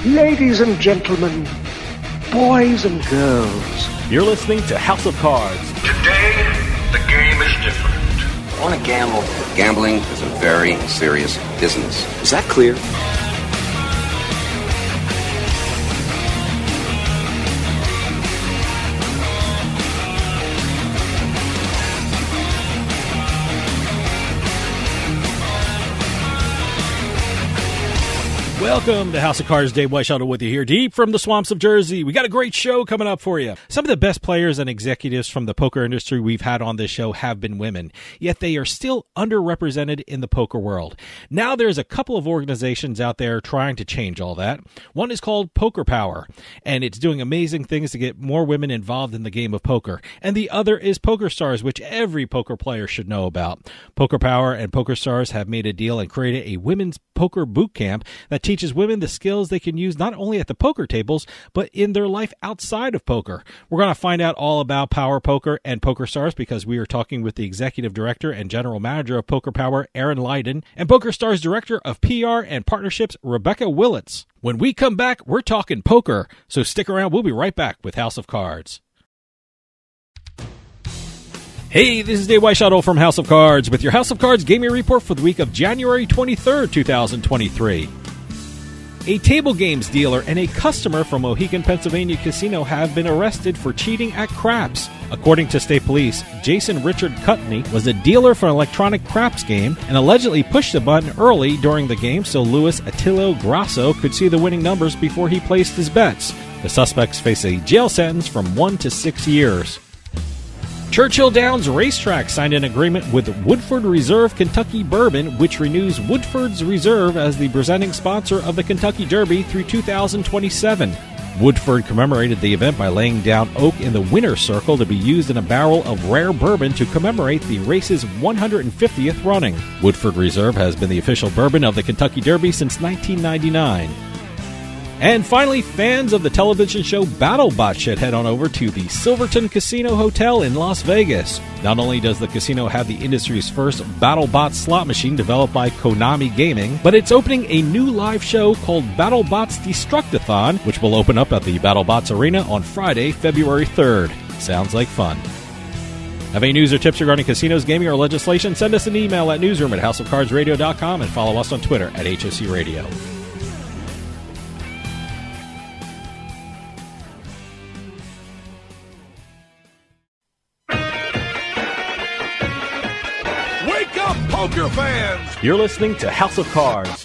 Ladies and gentlemen, boys and girls. You're listening to House of Cards. Today, the game is different. I want to gamble. Gambling is a very serious business. Is that clear? Welcome to House of Cards. Dave Weishuttle with you here, deep from the swamps of Jersey. We got a great show coming up for you. Some of the best players and executives from the poker industry we've had on this show have been women, yet they are still underrepresented in the poker world. Now there's a couple of organizations out there trying to change all that. One is called Poker Power, and it's doing amazing things to get more women involved in the game of poker. And the other is PokerStars, which every poker player should know about. Poker Power and PokerStars have made a deal and created a women's poker boot camp that teaches women the skills they can use not only at the poker tables, but in their life outside of poker. We're going to find out all about Power Poker and PokerStars because we are talking with the executive director and general manager of Poker Power, Erin Lydon, and PokerStars director of PR and partnerships, Rebecca Willetts. When we come back, we're talking poker, so stick around. We'll be right back with House of Cards. Hey, this is Dave Weishuttle from House of Cards with your House of Cards gaming report for the week of January 23rd, 2023. A table games dealer and a customer from Mohegan, Pennsylvania casino have been arrested for cheating at craps. According to state police, Jason Richard Cutney was a dealer for an electronic craps game and allegedly pushed the button early during the game so Luis Attilio Grasso could see the winning numbers before he placed his bets. The suspects face a jail sentence from 1 to 6 years. Churchill Downs Racetrack signed an agreement with Woodford Reserve Kentucky Bourbon, which renews Woodford's Reserve as the presenting sponsor of the Kentucky Derby through 2027. Woodford commemorated the event by laying down oak in the winner's circle to be used in a barrel of rare bourbon to commemorate the race's 150th running. Woodford Reserve has been the official bourbon of the Kentucky Derby since 1999. And finally, fans of the television show BattleBot should head on over to the Silverton Casino Hotel in Las Vegas. Not only does the casino have the industry's first BattleBot slot machine developed by Konami Gaming, but it's opening a new live show called BattleBots Destructathon, which will open up at the BattleBots Arena on Friday, February 3rd. Sounds like fun. Have any news or tips regarding casinos, gaming, or legislation? Send us an email at newsroom@houseofcardsradio.com and follow us on Twitter at HOC Radio. Poker fans! You're listening to House of Cards.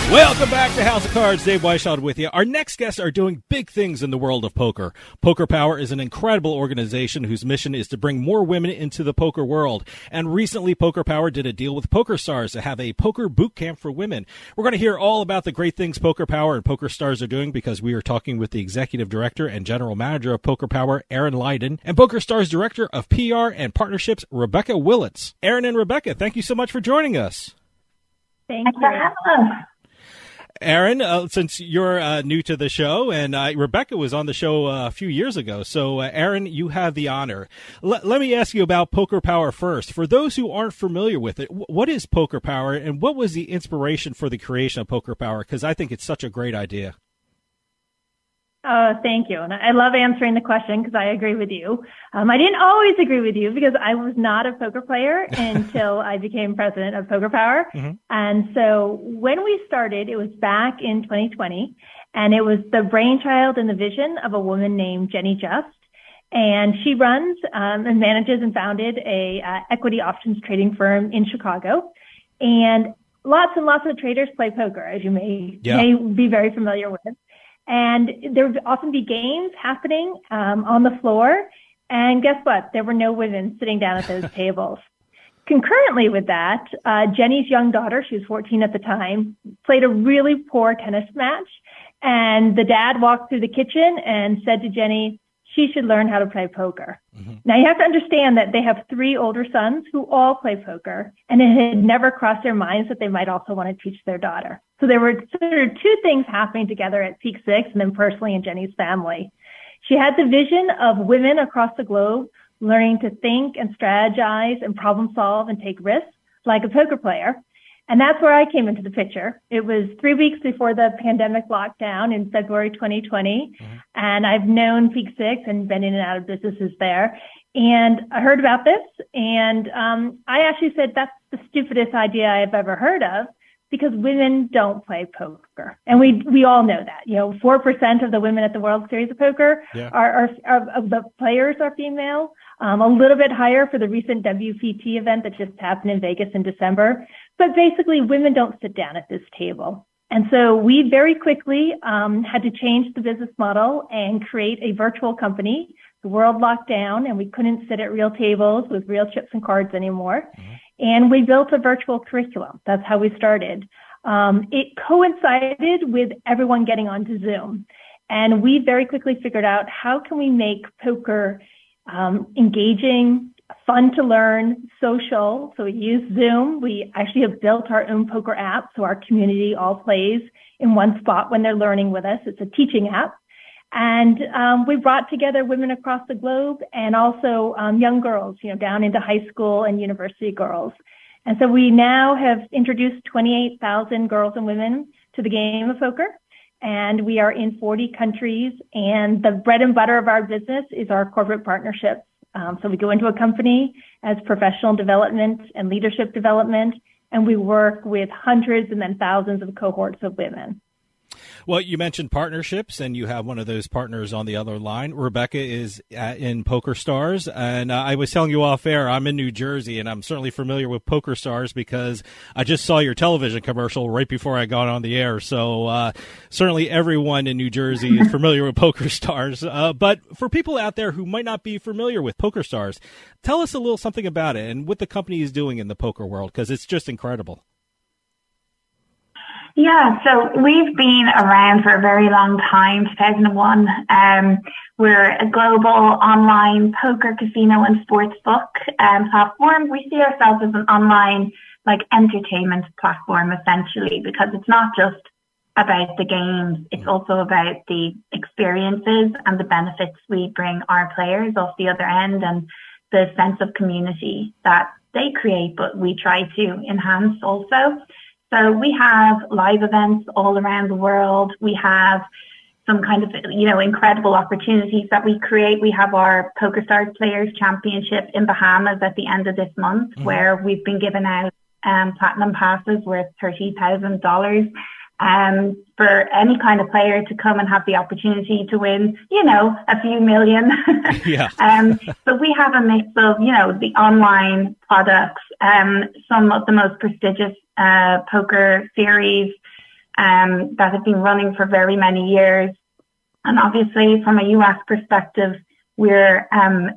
Welcome back to House of Cards. Dave Weishuttle with you. Our next guests are doing big things in the world of poker. Poker Power is an incredible organization whose mission is to bring more women into the poker world. And recently, Poker Power did a deal with PokerStars to have a poker boot camp for women. We're going to hear all about the great things Poker Power and PokerStars are doing because we are talking with the executive director and general manager of Poker Power, Erin Lydon, and PokerStars director of PR and partnerships, Rebecca Willetts. Erin and Rebecca, thank you so much for joining us. Thank you. Erin, since you're new to the show, and Rebecca was on the show a few years ago, so Erin, you have the honor. Let me ask you about Poker Power first. For those who aren't familiar with it, what is Poker Power, and what was the inspiration for the creation of Poker Power? Because I think it's such a great idea. Oh, thank you. And I love answering the question because I agree with you. I didn't always agree with you because I was not a poker player until I became president of Poker Power. Mm-hmm. And so when we started, it was back in 2020, and it was the brainchild and the vision of a woman named Jenny Just. And she runs and manages and founded a equity options trading firm in Chicago. And lots of traders play poker, as you may be very familiar with. And there would often be games happening on the floor. And guess what? There were no women sitting down at those tables. Concurrently with that, Jenny's young daughter, she was 14 at the time, played a really poor tennis match. And the dad walked through the kitchen and said to Jenny, she should learn how to play poker. Mm-hmm. Now, you have to understand that they have 3 older sons who all play poker, and it had never crossed their minds that they might also want to teach their daughter. So there were sort of 2 things happening together at Peak 6 and then personally in Jenny's family. She had the vision of women across the globe learning to think and strategize and problem solve and take risks like a poker player. And that's where I came into the picture. It was 3 weeks before the pandemic lockdown in February 2020. Mm-hmm. And I've known Peak 6 and been in and out of businesses there. And I heard about this. And I actually said, that's the stupidest idea I've ever heard of, because women don't play poker. And we all know that. 4% of the women at the World Series of Poker are of the players are female. A little bit higher for the recent WPT event that just happened in Vegas in December. But basically, women don't sit down at this table. And so we very quickly had to change the business model and create a virtual company. The world locked down, and we couldn't sit at real tables with real chips and cards anymore. Mm-hmm. And we built a virtual curriculum. That's how we started. It coincided with everyone getting onto Zoom. And we very quickly figured out, how can we make poker engaging, fun to learn, social. So we use Zoom. We actually have built our own poker app, so our community all plays in one spot when they're learning with us. It's a teaching app. And we brought together women across the globe and also young girls, down into high school and university girls. And so we now have introduced 28,000 girls and women to the game of poker. And we are in 40 countries. And the bread and butter of our business is our corporate partnerships. So we go into a company as professional development and leadership development, and we work with hundreds and then thousands of cohorts of women. Well, you mentioned partnerships, and you have one of those partners on the other line. Rebecca is in PokerStars, and I was telling you off air, I'm in New Jersey, and I'm certainly familiar with PokerStars because I just saw your television commercial right before I got on the air. So certainly everyone in New Jersey is familiar with PokerStars. But for people out there who might not be familiar with PokerStars, tell us a little something about it and what the company is doing in the poker world, because it's just incredible. Yeah, so we've been around for a very long time, 2001. We're a global online poker, casino and sportsbook platform. We see ourselves as an online entertainment platform, essentially, because it's not just about the games. It's also about the experiences and the benefits we bring our players off the other end and the sense of community that they create, but we try to enhance also. So we have live events all around the world. We have some kind of, incredible opportunities that we create. We have our PokerStars Players Championship in Bahamas at the end of this month, where we've been giving out platinum passes worth $30,000 for any kind of player to come and have the opportunity to win, a few million. Yeah. But we have a mix of, the online products, some of the most prestigious poker series that have been running for very many years. And obviously, from a U.S. perspective, we're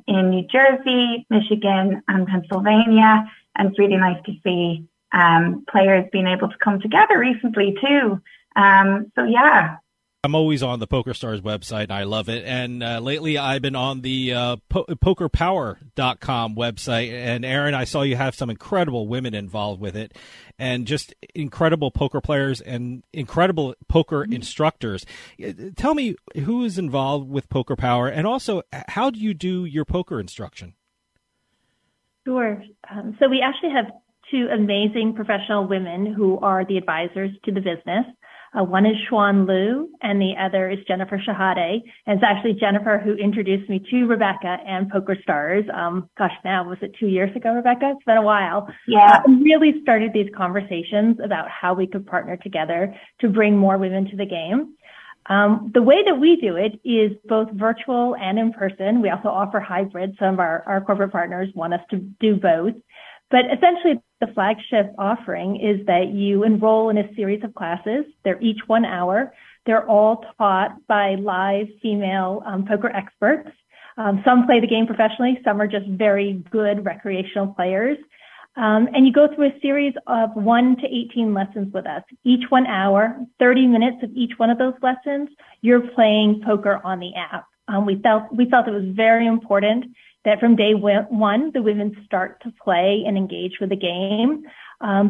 in New Jersey, Michigan, and Pennsylvania. And it's really nice to see players being able to come together recently, too. So, yeah. I'm always on the PokerStars website, and I love it. And lately, I've been on the pokerpower.com website. And, Erin, I saw you have some incredible women involved with it, and just incredible poker players and incredible poker instructors. Tell me, who is involved with Poker Power, and also, how do you do your poker instruction? Sure. So we actually have 2 amazing professional women who are the advisors to the business. One is Xuan Liu, and the other is Jennifer Shahade. And it's actually Jennifer who introduced me to Rebecca and PokerStars. Now, was it 2 years ago, Rebecca? It's been a while. Yeah. We really started these conversations about how we could partner together to bring more women to the game. The way that we do it is both virtual and in person. We also offer hybrid. Some of our corporate partners want us to do both. But essentially, the flagship offering is that you enroll in a series of classes. They're each 1 hour. They're all taught by live female poker experts. Some play the game professionally. Some are just very good recreational players. And you go through a series of 1 to 18 lessons with us. Each 1 hour, 30 minutes of each one of those lessons, you're playing poker on the app. We felt it was very important that from day one, the women start to play and engage with the game.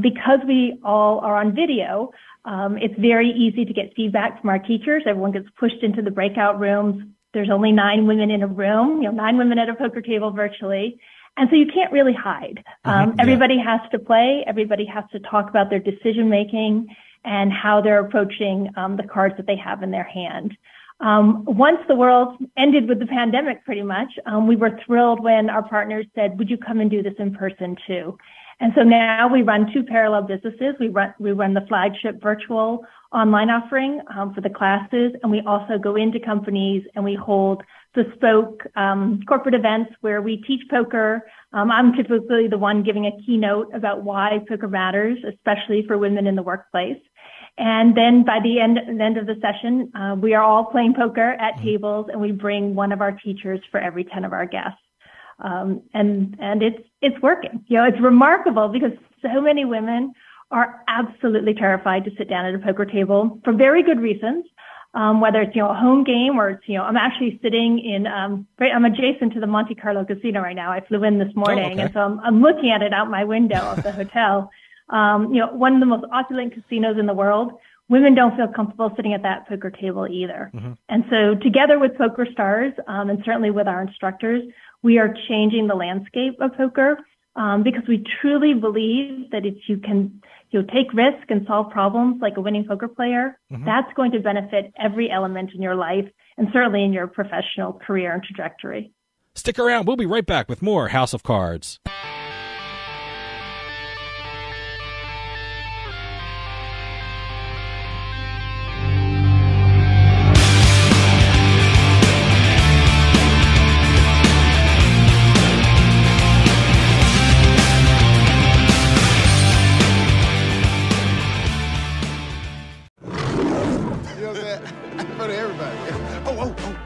Because we all are on video, it's very easy to get feedback from our teachers. Everyone gets pushed into the breakout rooms. There's only 9 women in a room, 9 women at a poker table virtually. And so you can't really hide. Everybody has to play. Everybody has to talk about their decision making and how they're approaching the cards that they have in their hand. Once the world ended with the pandemic, pretty much, we were thrilled when our partners said, would you come and do this in person too? And so now we run 2 parallel businesses. We run the flagship virtual online offering for the classes, and we also go into companies and we hold bespoke corporate events where we teach poker. I'm typically the one giving a keynote about why poker matters, especially for women in the workplace. And then by the end of the session, we are all playing poker at tables, and we bring one of our teachers for every 10 of our guests. And it's working. It's remarkable because so many women are absolutely terrified to sit down at a poker table for very good reasons. Whether it's, a home game or it's, I'm actually sitting in, I'm adjacent to the Monte Carlo casino right now. I flew in this morning. And so I'm looking at it out my window of the hotel. One of the most opulent casinos in the world. Women don't feel comfortable sitting at that poker table either. And so together with PokerStars, and certainly with our instructors, we are changing the landscape of poker, because we truly believe that if you can, take risk and solve problems like a winning poker player, that's going to benefit every element in your life and certainly in your professional career and trajectory. Stick around. We'll be right back with more House of Cards.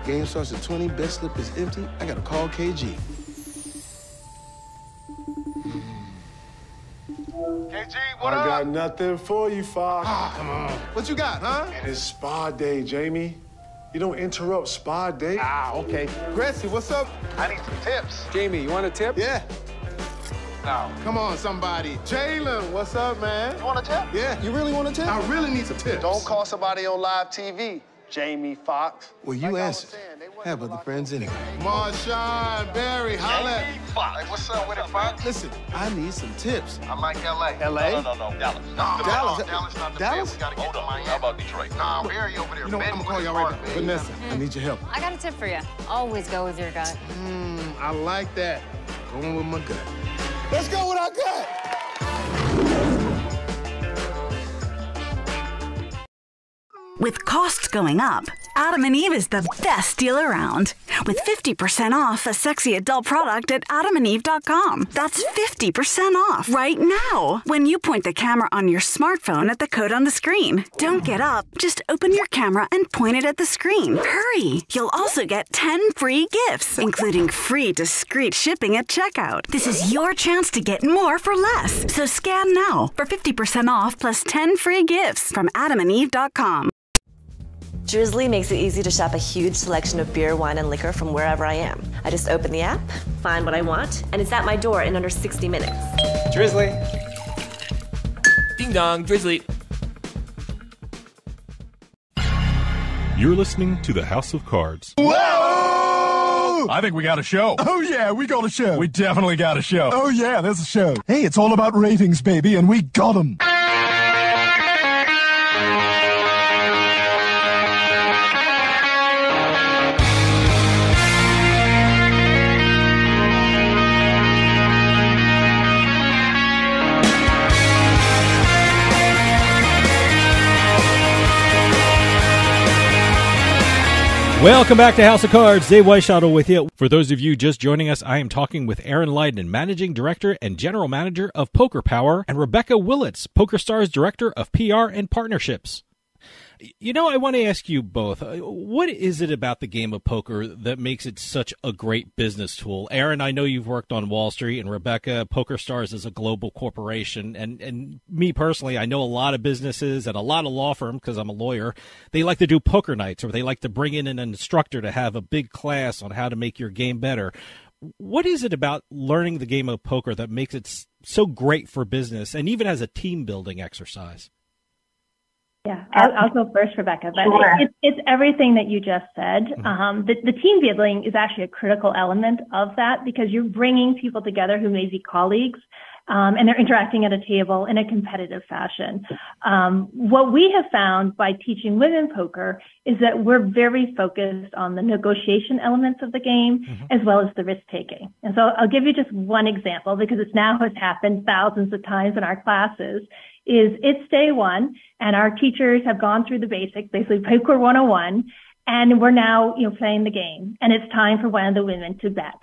Game starts at 20, bet slip is empty. I gotta call KG. KG, what up? I got nothing for you, Fox. Come on. What you got, huh? And it's spa day, Jamie. You don't interrupt spa day. Okay. Gracie, what's up? I need some tips. Jamie, you want a tip? Yeah. No. Come on, somebody. Jalen, what's up, man? You want a tip? Yeah. You really want a tip? I really need some tips. Don't call somebody on live TV, Jamie Foxx. Well, you answered. Have other friends anyway. Marshawn, Barry, holla. Jamie Foxx. Hey, what's up with it, Fox? Listen, I need some tips. I'm like L.A. L.A.? No, Dallas. Dallas not the Dallas? We gotta get to Miami. How about Detroit? Nah, Barry over there. I'm gonna call y'all right back. Vanessa, I need your help. I got a tip for you. Always go with your gut. I like that. Going with my gut. Let's go with our gut. With costs going up, Adam and Eve is the best deal around. With 50% off a sexy adult product at adamandeve.com. That's 50% off right now when you point the camera on your smartphone at the code on the screen. Don't get up. Just open your camera and point it at the screen. Hurry! You'll also get 10 free gifts, including free discreet shipping at checkout. This is your chance to get more for less. So scan now for 50% off plus 10 free gifts from adamandeve.com. Drizzly makes it easy to shop a huge selection of beer, wine, and liquor from wherever I am. I just open the app, find what I want, and it's at my door in under 60 minutes. Drizzly. Ding dong, Drizzly. You're listening to the House of Cards. Whoa! I think we got a show. Oh, yeah, we got a show. We definitely got a show. Oh, yeah, there's a show. Hey, it's all about ratings, baby, and we got them. Welcome back to House of Cards. Dave Weishottle with you. For those of you just joining us, I am talking with Erin Lydon, Managing Director and General Manager of Poker Power, and Rebecca Willetts, PokerStars Director of PR and Partnerships. You know, I want to ask you both, what is it about the game of poker that makes it such a great business tool? Erin, I know you've worked on Wall Street, and Rebecca, PokerStars is a global corporation. And me personally, I know a lot of businesses and a lot of law firms, because I'm a lawyer, they like to do poker nights, or they like to bring in an instructor to have a big class on how to make your game better. What is it about learning the game of poker that makes it so great for business and even as a team-building exercise? Yeah, I'll go first, Rebecca. But Sure. it's everything that you just said. The team building is actually a critical element of that, because you're bringing people together who may be colleagues, and they're interacting at a table in a competitive fashion. What we have found by teaching women poker is that we're very focused on the negotiation elements of the game, as well as the risk taking. And so I'll give you just one example, because it now has happened thousands of times in our classes. It's day one, and our teachers have gone through the basics, basically Poker 101, and we're now, playing the game, and it's time for one of the women to bet.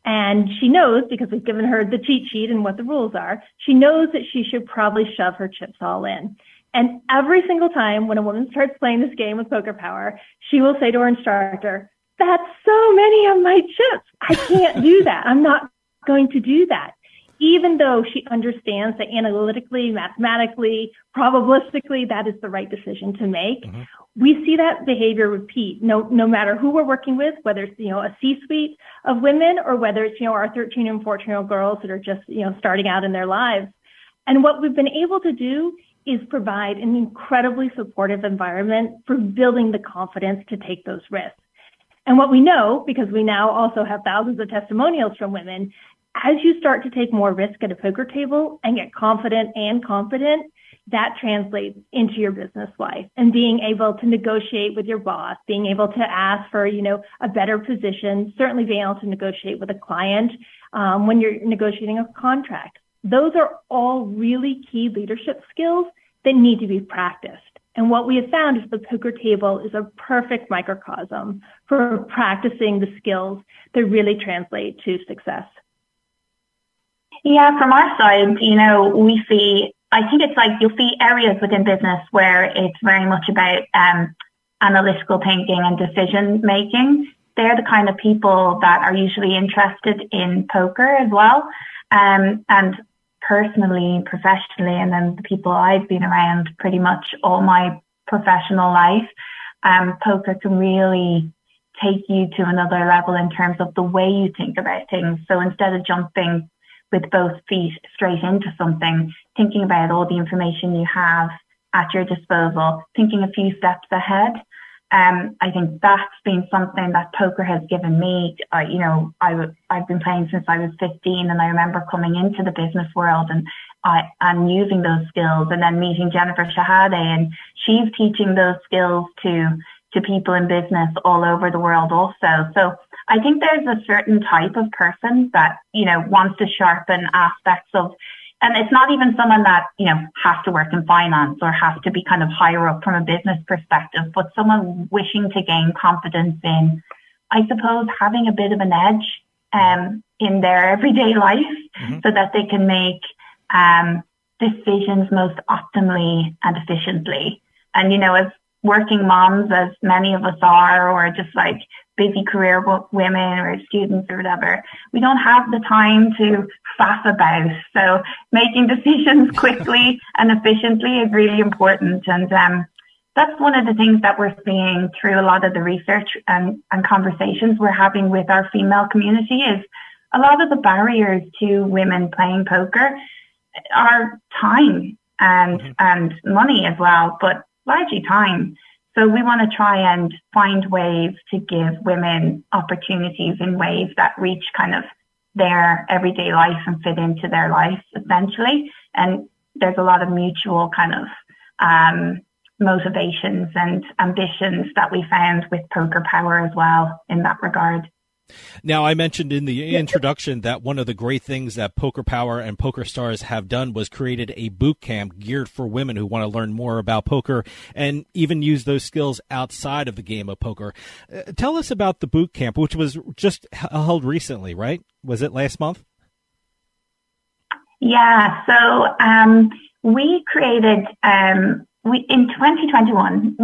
And she knows, because we've given her the cheat sheet and what the rules are, she knows that she should probably shove her chips all in. And every single time when a woman starts playing this game with Poker Power, she will say to her instructor, "That's so many of my chips. I can't do that. I'm not going to do that." Even though she understands that analytically, mathematically, probabilistically, that is the right decision to make, we see that behavior repeat no matter who we're working with, whether it's, a C-suite of women, or whether it's, our 13 and 14-year-old girls that are just, starting out in their lives. And what we've been able to do is provide an incredibly supportive environment for building the confidence to take those risks. And what we know, because we now also have thousands of testimonials from women, as you start to take more risk at a poker table and get confident and competent, that translates into your business life, and being able to negotiate with your boss, being able to ask for, a better position, certainly being able to negotiate with a client when you're negotiating a contract. Those are all really key leadership skills that need to be practiced. And what we have found is the poker table is a perfect microcosm for practicing the skills that really translate to success. Yeah, from our side, we see, I think it's like you'll see areas within business where it's very much about analytical thinking and decision making. They're the kind of people that are usually interested in poker as well. And personally, professionally, and then the people I've been around pretty much all my professional life, poker can really take you to another level in terms of the way you think about things. So instead of jumping with both feet straight into something, thinking about all the information you have at your disposal, thinking a few steps ahead. I think that's been something that poker has given me. I've been playing since I was 15, and I remember coming into the business world and using those skills, and then meeting Jennifer Shahade, and she's teaching those skills to people in business all over the world also. So I think there's a certain type of person that, wants to sharpen aspects of, and it's not even someone that, has to work in finance or has to be kind of higher up from a business perspective, but someone wishing to gain confidence in, I suppose, having a bit of an edge in their everyday life, so that they can make decisions most optimally and efficiently. And, as working moms, as many of us are, or just like busy career women or students or whatever, we don't have the time to faff about. So making decisions quickly and efficiently is really important. And that's one of the things that we're seeing through a lot of the research and conversations we're having with our female community is a lot of the barriers to women playing poker are time and money as well, but largely time. So we want to try and find ways to give women opportunities in ways that reach kind of their everyday life and fit into their life, essentially. And there's a lot of mutual kind of motivations and ambitions that we found with Poker Power as well in that regard. Now, I mentioned in the introduction that one of the great things that Poker Power and PokerStars have done was created a boot camp geared for women who want to learn more about poker and even use those skills outside of the game of poker. Tell us about the boot camp, which was just held recently, right? Was it last month? Yeah, so we created in 2021,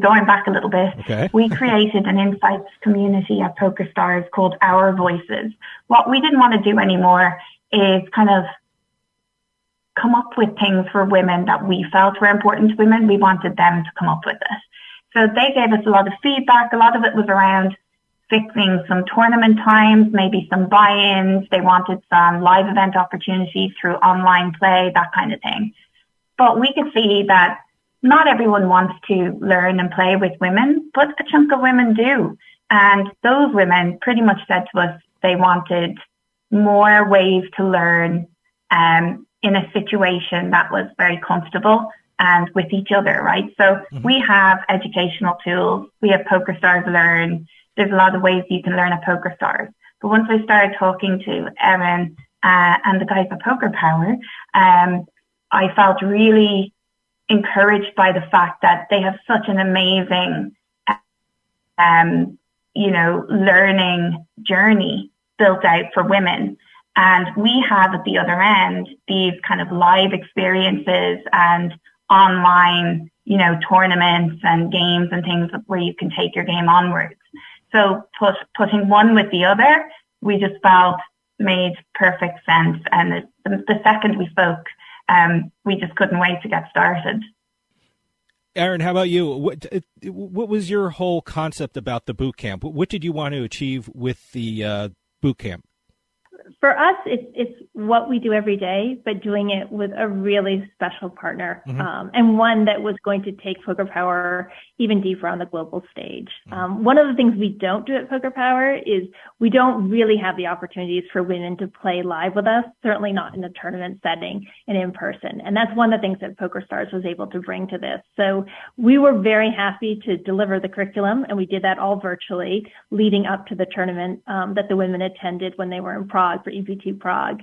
going back a little bit, we created an insights community at PokerStars called Our Voices. What we didn't want to do anymore is kind of come up with things for women that we felt were important to women. We wanted them to come up with it. So they gave us a lot of feedback. A lot of it was around fixing some tournament times, maybe some buy-ins. They wanted some live event opportunities through online play, that kind of thing. But we could see that not everyone wants to learn and play with women, but a chunk of women do. And those women pretty much said to us they wanted more ways to learn in a situation that was very comfortable and with each other, right? So we have educational tools. We have PokerStars Learn. There's a lot of ways you can learn at PokerStars. But once I started talking to Erin and the guys at Poker Power, I felt really encouraged by the fact that they have such an amazing, learning journey built out for women. And we have at the other end these kind of live experiences and online, tournaments and games and things where you can take your game onwards. So putting one with the other, we just felt made perfect sense. And the second we spoke, we just couldn't wait to get started. Erin, how about you? What was your whole concept about the boot camp? What did you want to achieve with the boot camp? For us, it's what we do every day, but doing it with a really special partner, and one that was going to take Poker Power even deeper on the global stage. One of the things we don't do at Poker Power is we don't really have the opportunities for women to play live with us, certainly not in a tournament setting and in person. And that's one of the things that PokerStars was able to bring to this. So we were very happy to deliver the curriculum, and we did that all virtually leading up to the tournament that the women attended when they were in Prague for EPT Prague.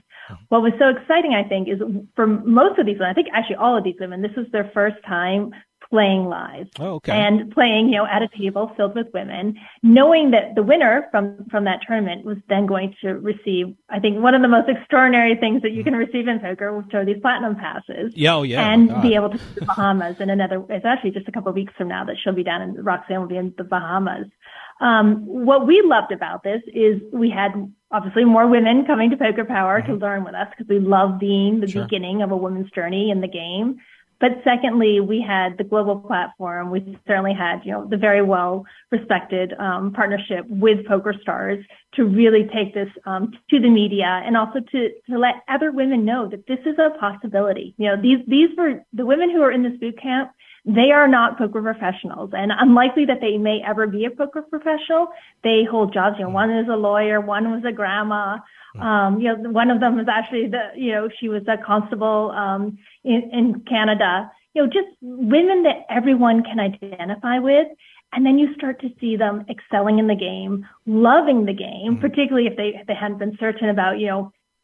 What was so exciting, I think, is for most of these women, I think actually all of these women, this was their first time playing live and playing, at a table filled with women, knowing that the winner from that tournament was then going to receive, I think, one of the most extraordinary things that you can receive in poker, which are these platinum passes. And be able to go to the Bahamas it's actually just a couple of weeks from now that she'll be down in, Roxanne will be in the Bahamas. What we loved about this is we had obviously more women coming to Poker Power to learn with us because we love being the beginning of a woman's journey in the game. But secondly, we had the global platform. We certainly had, the very well respected partnership with PokerStars to really take this to the media and also to let other women know that this is a possibility. These were the women who are in this boot camp. They are not poker professionals, and unlikely that they may ever be a poker professional. They hold jobs. One is a lawyer, one was a grandma. One of them was actually she was a constable in Canada. Just women that everyone can identify with. And then you start to see them excelling in the game, loving the game, particularly if they hadn't been certain about,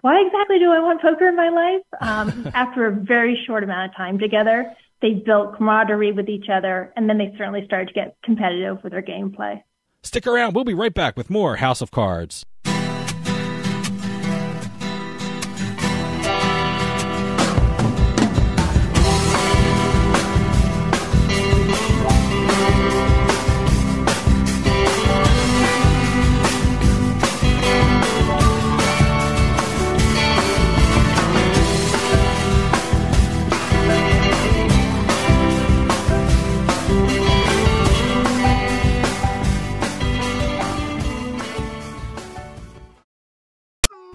why exactly do I want poker in my life? After a very short amount of time together, they built camaraderie with each other, and then they certainly started to get competitive with their gameplay. Stick around. We'll be right back with more House of Cards.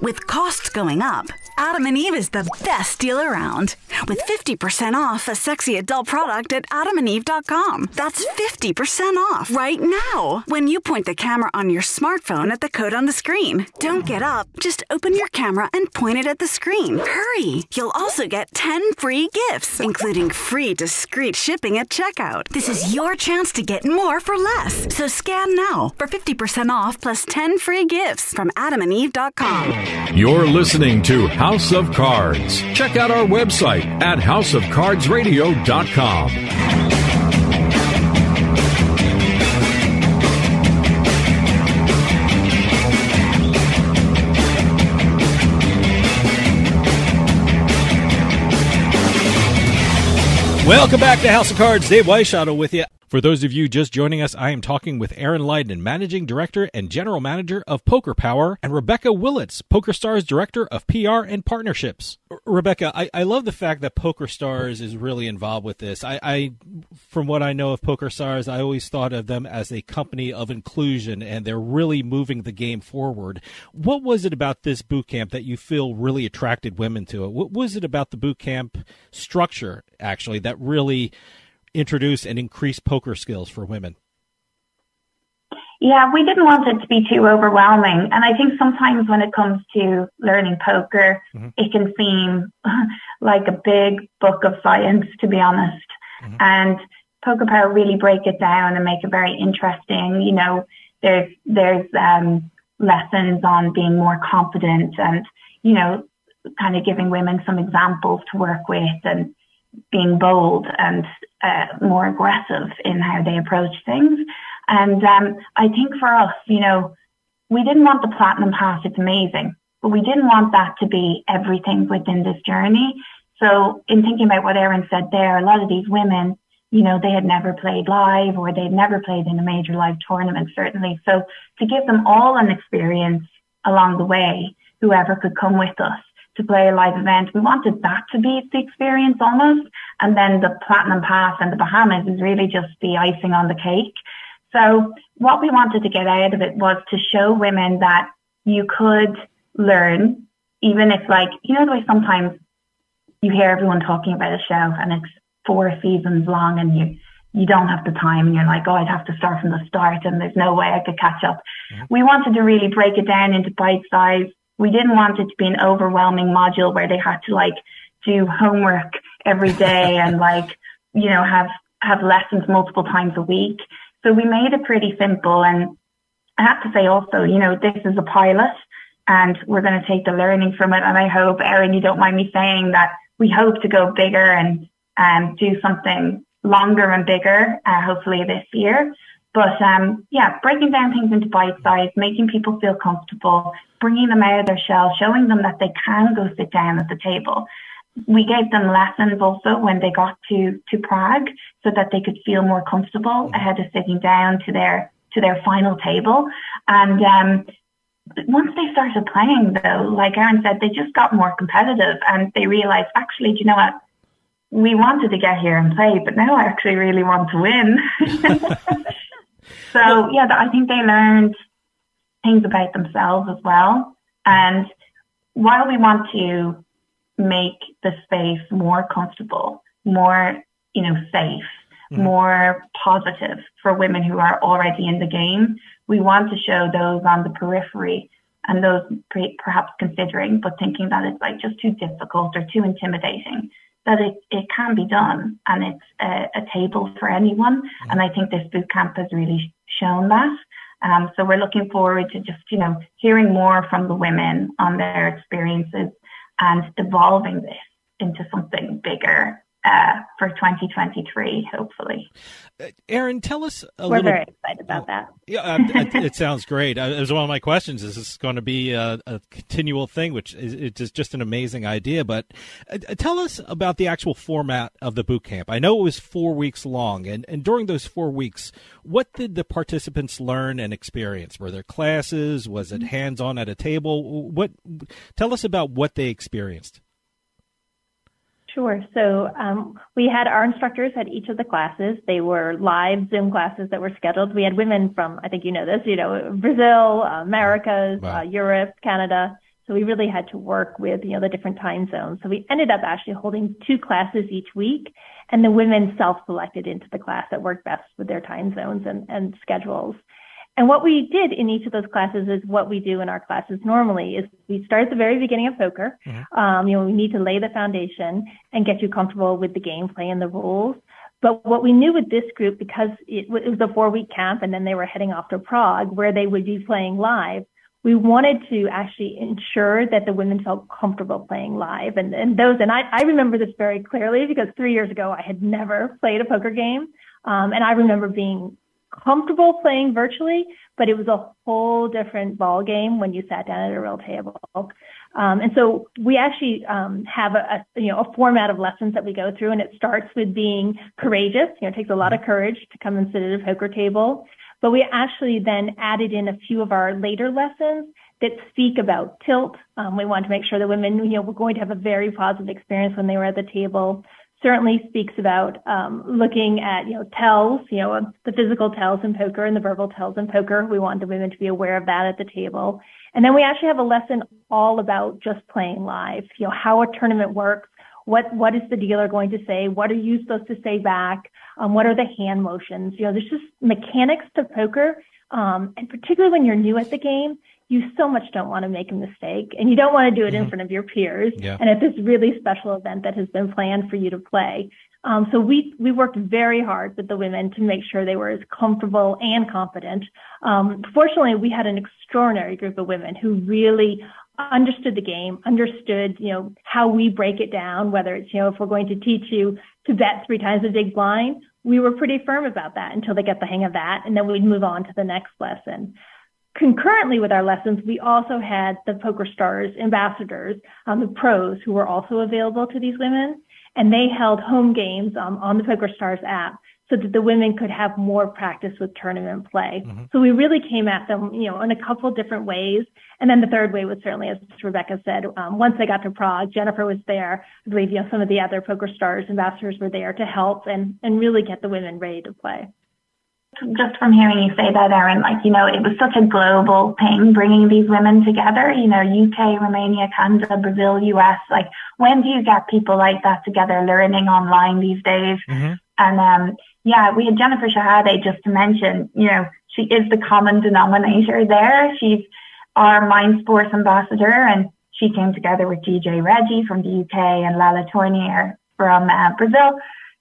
With costs going up, Adam and Eve is the best deal around. With 50% off a sexy adult product at adamandeve.com. That's 50% off right now when you point the camera on your smartphone at the code on the screen. Don't get up. Just open your camera and point it at the screen. Hurry! You'll also get 10 free gifts, including free discreet shipping at checkout. This is your chance to get more for less. So scan now for 50% off plus 10 free gifts from adamandeve.com. You're listening to House of Cards. Check out our website at houseofcardsradio.com. Welcome back to House of Cards. Dave Weishottle with you. For those of you just joining us, I am talking with Erin Lydon, Managing Director and General Manager of Poker Power, and Rebecca Willetts, PokerStars Director of PR and Partnerships. Rebecca, I love the fact that PokerStars is really involved with this. I from what I know of PokerStars, I always thought of them as a company of inclusion, and they're really moving the game forward. What was it about this boot camp that you feel really attracted women to it? What was it about the boot camp structure, actually, that really introduce and increase poker skills for women? Yeah, we didn't want it to be too overwhelming. And I think sometimes when it comes to learning poker, it can seem like a big book of science, to be honest. And Poker Power really break it down and make it very interesting. You know, there's lessons on being more confident and, you know, kind of giving women some examples to work with and being bold and more aggressive in how they approach things. And I think for us, you know, we didn't want the platinum pass. It's amazing, but we didn't want that to be everything within this journey. So in thinking about what Erin said there, a lot of these women, you know, they had never played live or they'd never played in a major live tournament, certainly. So to give them all an experience along the way, whoever could come with us to play a live event, we wanted that to be the experience almost. And then the Platinum Pass and the Bahamas is really just the icing on the cake. So what we wanted to get out of it was to show women that you could learn, even if, like, you know, the way sometimes you hear everyone talking about a show and it's 4 seasons long and you don't have the time and you're like, oh, I'd have to start from the start and there's no way I could catch up. We wanted to really break it down into bite size. We didn't want it to be an overwhelming module where they had to, like, do homework every day and, like, you know, have lessons multiple times a week. So we made it pretty simple. And I have to say also, you know, this is a pilot and we're going to take the learning from it. And I hope, Erin, you don't mind me saying that we hope to go bigger and do something longer and bigger, hopefully this year. But yeah, breaking down things into bite size, making people feel comfortable, bringing them out of their shell, showing them that they can go sit down at the table. We gave them lessons also when they got to Prague so that they could feel more comfortable ahead of sitting down to their final table. And once they started playing, though, like Erin said, they just got more competitive and they realized, actually, do you know what? We wanted to get here and play, but now I actually really want to win. So, yeah, I think they learned things about themselves as well. And while we want to make the space more comfortable, more, you know, safe, more positive for women who are already in the game, we want to show those on the periphery and those perhaps considering but thinking that it's, like, just too difficult or too intimidating, that it can be done and it's a table for anyone. And I think this boot camp has really shown that. So we're looking forward to just, you know, hearing more from the women on their experiences and evolving this into something bigger for 2023, hopefully. Erin, tell us a We're little... very excited about that. Yeah, it sounds great. It was one of my questions. Is this going to be a continual thing, which is just an amazing idea. But tell us about the actual format of the boot camp. I know it was 4 weeks long. And during those 4 weeks, what did the participants learn and experience? Were there classes? Was it hands-on at a table? Tell us about what they experienced. Sure. So we had our instructors at each of the classes. They were live Zoom classes that were scheduled. We had women from, I think you know this, you know, Brazil, Americas, Europe, Canada. So we really had to work with, you know, the different time zones. So we ended up actually holding 2 classes each week, and the women self-selected into the class that worked best with their time zones and schedules. And what we did in each of those classes is what we do in our classes normally is we start at the very beginning of poker. You know, we need to lay the foundation and get you comfortable with the gameplay and the rules. But what we knew with this group, because it was a 4-week camp and then they were heading off to Prague where they would be playing live, we wanted to actually ensure that the women felt comfortable playing live. And I remember this very clearly because 3 years ago I had never played a poker game. And I remember being comfortable playing virtually, but it was a whole different ball game when you sat down at a real table. And so we actually have a format of lessons that we go through, and it starts with being courageous. It takes a lot of courage to come and sit at a poker table. But we actually then added in a few of our later lessons that speak about tilt. We wanted to make sure that women, were going to have a very positive experience when they were at the table. Certainly speaks about looking at, tells, the physical tells in poker and the verbal tells in poker. We wanted the women to be aware of that at the table. And then we actually have a lesson all about just playing live, how a tournament works. What is the dealer going to say? What are you supposed to say back? What are the hand motions? There's just mechanics to poker. And particularly when you're new at the game, you so much don't want to make a mistake, and you don't want to do it in front of your peers. Yeah. And at this really special event that has been planned for you to play. So we worked very hard with the women to make sure they were as comfortable and confident. Fortunately, we had an extraordinary group of women who really understood the game, understood, how we break it down, whether it's, if we're going to teach you to bet 3 times the big blind, we were pretty firm about that until they get the hang of that. And then we'd move on to the next lesson. Concurrently with our lessons, we also had the PokerStars ambassadors, the pros who were also available to these women, and they held home games on the PokerStars app so that the women could have more practice with tournament play. Mm-hmm. So we really came at them, in a couple of different ways. And then the third way was certainly, as Rebecca said, once they got to Prague, Jennifer was there. I believe, some of the other PokerStars ambassadors were there to help and really get the women ready to play. Just from hearing you say that, Erin, it was such a global thing, bringing these women together, UK, Romania, Canada, Brazil, US, when do you get people like that together learning online these days? Mm-hmm. And, we had Jennifer Shahade, just to mention, she is the common denominator there. She's our Mind Sports ambassador, and she came together with DJ Reggie from the UK and Lala Tournier from Brazil.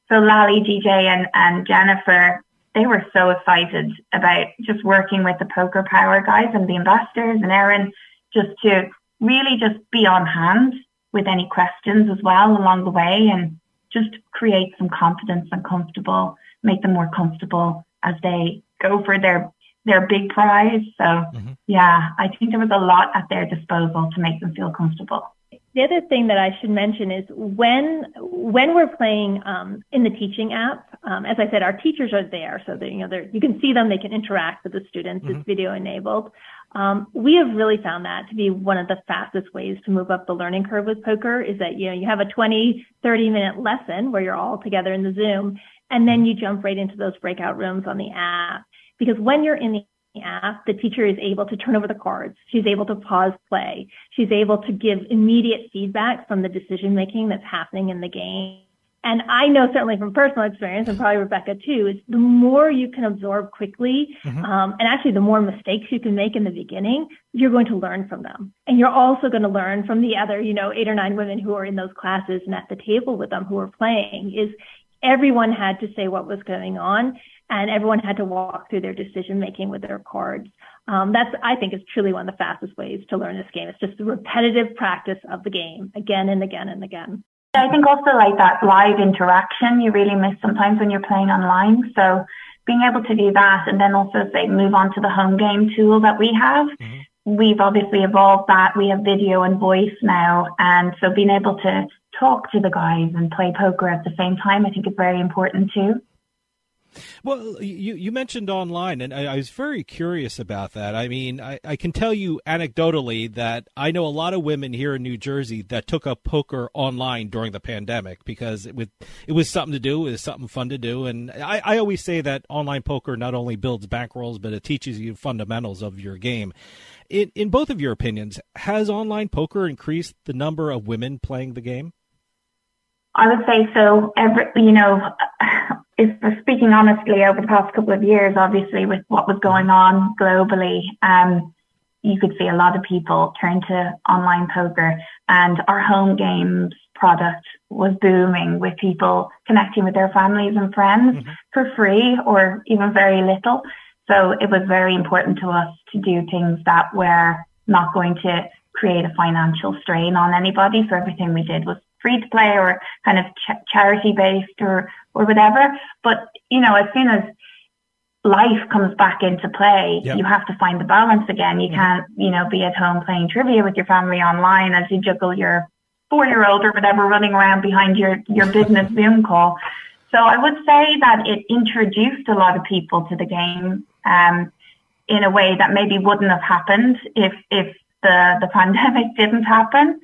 So Lally, DJ and Jennifer, they were so excited about just working with the Poker Power guys and the ambassadors and Erin, just to really just be on hand with any questions as well along the way, and just create some confidence and make them more comfortable as they go for their big prize. So I think there was a lot at their disposal to make them feel comfortable. The other thing that I should mention is when we're playing in the teaching app, as I said, our teachers are there, so that you can see them, they can interact with the students. It's video enabled. We have really found that to be one of the fastest ways to move up the learning curve with poker. Is that you have a 20-30 minute lesson where you're all together in the Zoom, and then you jump right into those breakout rooms on the app. Because when you're in the app, the teacher is able to turn over the cards. She's able to pause play. She's able to give immediate feedback from the decision making that's happening in the game. And I know certainly from personal experience, and probably Rebecca too, is the more you can absorb quickly, and actually the more mistakes you can make in the beginning, you're going to learn from them. And you're also going to learn from the other, 8 or 9 women who are in those classes and at the table with them who are playing. Is everyone had to say what was going on, and everyone had to walk through their decision making with their cards. That's, I think, is truly one of the fastest ways to learn this game. It's just the repetitive practice of the game again and again and again. I think also that live interaction you really miss sometimes when you're playing online. So being able to do that, and then also move on to the home game tool that we have. We've obviously evolved that. We have video and voice now. And so being able to talk to the guys and play poker at the same time, I think is very important too. Well, you mentioned online, and I was very curious about that. I mean, I can tell you anecdotally that I know a lot of women here in New Jersey that took up poker online during the pandemic because it was something to do, it was something fun to do. And I always say that online poker not only builds bankrolls, but it teaches you fundamentals of your game. In both of your opinions, has online poker increased the number of women playing the game? I would say so. Speaking honestly, over the past couple of years, obviously with what was going on globally, you could see a lot of people turn to online poker, and our home games product was booming with people connecting with their families and friends for free or even very little. So it was very important to us to do things that were not going to create a financial strain on anybody. So everything we did was free to play or kind of charity based or whatever. But, as soon as life comes back into play, Yep. you have to find the balance again. You can't, be at home playing trivia with your family online as you juggle your 4-year-old or whatever running around behind your business Zoom call. So I would say that it introduced a lot of people to the game in a way that maybe wouldn't have happened if the pandemic didn't happen.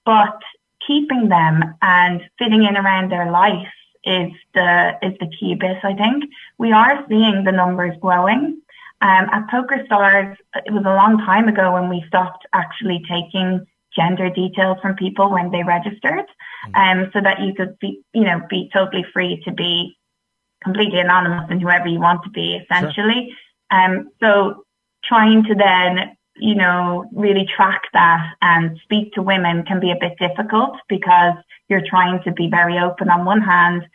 But keeping them and fitting in around their life is the key bit, I think. We are seeing the numbers growing. At PokerStars, it was a long time ago when we stopped actually taking gender details from people when they registered, so that you could be totally free to be completely anonymous and whoever you want to be, essentially. Sure. So trying to then, really track that and speak to women can be a bit difficult because you're trying to be very open on one hand,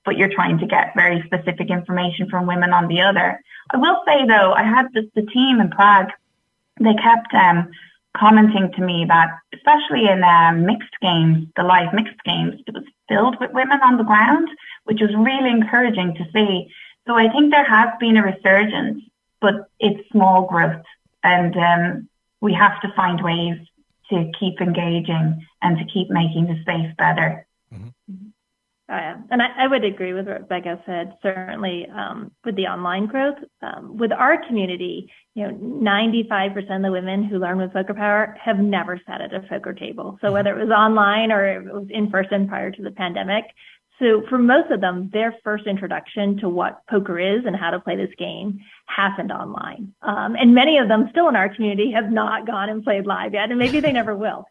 but you're trying to get very specific information from women on the other. I will say, though, I had the team in Prague, they kept commenting to me that, especially in mixed games, the live mixed games, it was filled with women on the ground, which was really encouraging to see. So I think there has been a resurgence, but it's small growth, and we have to find ways to keep engaging and to keep making the space better. And I would agree with what Rebecca said, certainly with the online growth. With our community, 95% of the women who learn with Poker Power have never sat at a poker table. So whether it was online or it was in person prior to the pandemic. So for most of them, their first introduction to what poker is and how to play this game happened online. And many of them still in our community have not gone and played live yet, and maybe they never will.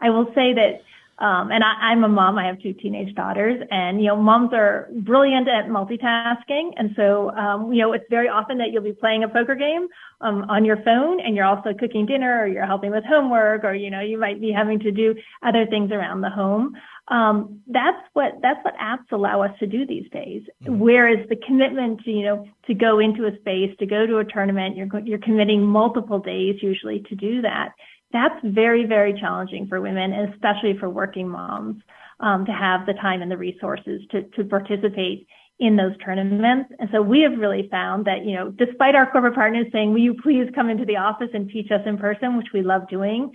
I will say that and I'm a mom. I have 2 teenage daughters, and, moms are brilliant at multitasking. And so, it's very often that you'll be playing a poker game on your phone, and you're also cooking dinner, or you're helping with homework, or, you might be having to do other things around the home. That's what apps allow us to do these days. Whereas the commitment to go into a space, to go to a tournament, you're committing multiple days usually to do that. That's very, very challenging for women, and especially for working moms, to have the time and the resources to participate in those tournaments. And so we have really found that, despite our corporate partners saying, will you please come into the office and teach us in person, which we love doing,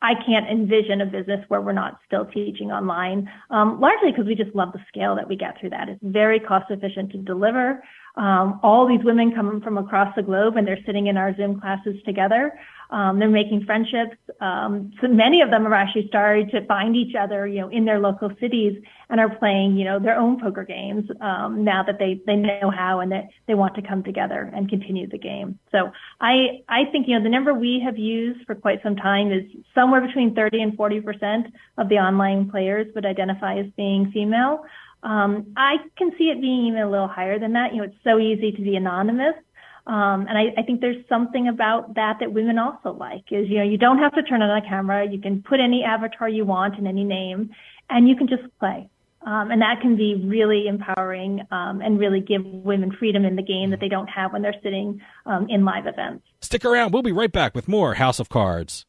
I can't envision a business where we're not still teaching online, largely because we just love the scale that we get through that. It's very cost efficient to deliver. All these women come from across the globe, and they're sitting in our Zoom classes together. They're making friendships. So many of them have actually started to find each other, in their local cities, and are playing, their own poker games now that they know how, and that they want to come together and continue the game. So I think, the number we have used for quite some time is somewhere between 30 and 40% of the online players would identify as being female. I can see it being even a little higher than that. It's so easy to be anonymous. And I think there's something about that women also like is, you don't have to turn on a camera. You can put any avatar you want and any name, and you can just play. And that can be really empowering, and really give women freedom in the game that they don't have when they're sitting in live events. Stick around. We'll be right back with more House of Cards.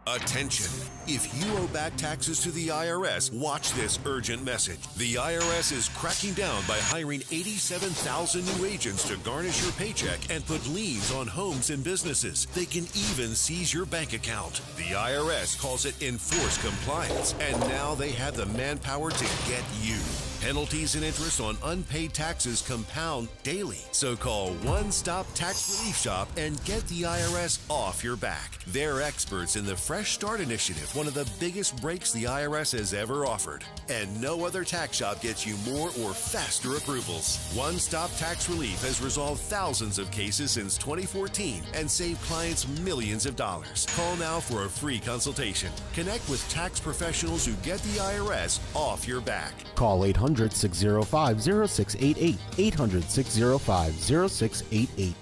Attention. If you owe back taxes to the IRS, watch this urgent message. The IRS is cracking down by hiring 87,000 new agents to garnish your paycheck and put liens on homes and businesses. They can even seize your bank account. The IRS calls it enforced compliance, and now they have the manpower to get you. Penalties and interest on unpaid taxes compound daily. So call One Stop Tax Relief Shop and get the IRS off your back. They're experts in the Fresh Start Initiative, one of the biggest breaks the IRS has ever offered. And no other tax shop gets you more or faster approvals. One Stop Tax Relief has resolved thousands of cases since 2014 and saved clients millions of dollars. Call now for a free consultation. Connect with tax professionals who get the IRS off your back. Call 800-605-0688. 800-605-0688.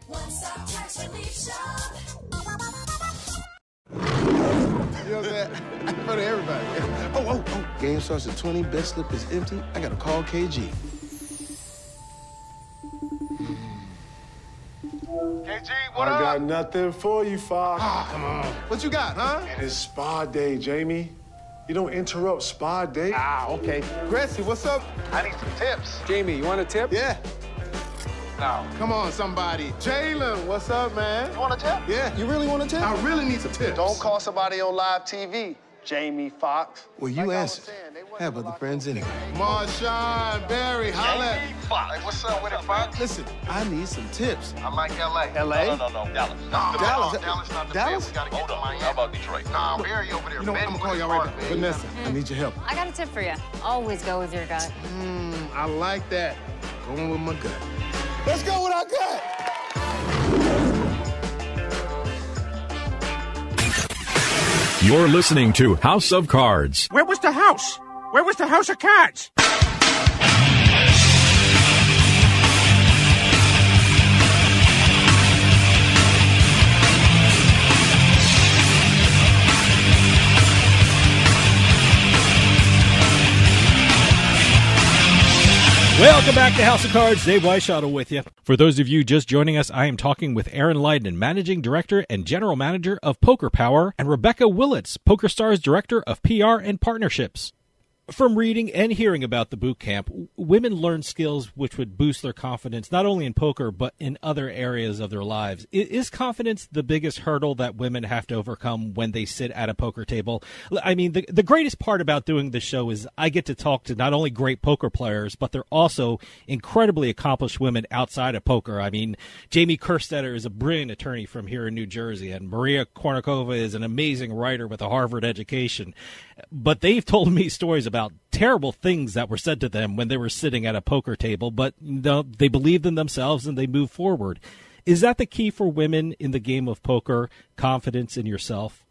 One Stop Tax Relief Shop. You know what I'm saying? For everybody. Oh. Game starts at 20, best slip is empty, I gotta call KG. KG, what up? I got nothing for you, Fox. Ah, come on. What you got, huh? And it's spa day, Jamie. You don't interrupt spa day. Ah, okay. Gracie, what's up? I need some tips. Jamie, you want a tip? Yeah. Now, come on, somebody. Jalen, what's up, man? You want a tip? Yeah. You really want a tip? I really need some tips. Don't call somebody on live TV, Jamie Foxx. Well, you answer. Have other friends anyway. Marshawn, Barry, holla. Jamie Foxx. Hey, what's up with it, Fox? Listen, I need some tips. I like L.A. L.A.? No, Dallas. Dallas? Dallas not the Dallas? best. We gotta get to Miami. How about Detroit? Nah, Barry over there. You know what? I'm gonna call y'all right back. Vanessa, I need your help. I got a tip for you. Always go with your gut. I like that. Going with my gut. Let's go with our gut. You're listening to House of Cards. Where was the house? Where was the house of cards? Welcome back to House of Cards. Dave Weishottle with you. For those of you just joining us, I am talking with Erin Lydon, Managing Director and General Manager of Poker Power, and Rebecca Willetts, PokerStars Director of PR and Partnerships. From reading and hearing about the boot camp, women learn skills which would boost their confidence, not only in poker, but in other areas of their lives. Is confidence the biggest hurdle that women have to overcome when they sit at a poker table? I mean, the greatest part about doing this show is I get to talk to not only great poker players, but they're also incredibly accomplished women outside of poker. I mean, Jamie Kerstetter is a brilliant attorney from here in New Jersey, and Maria Kornikova is an amazing writer with a Harvard education. But they've told me stories about terrible things that were said to them when they were sitting at a poker table, but they believed in themselves and they moved forward. Is that the key for women in the game of poker, confidence in yourself?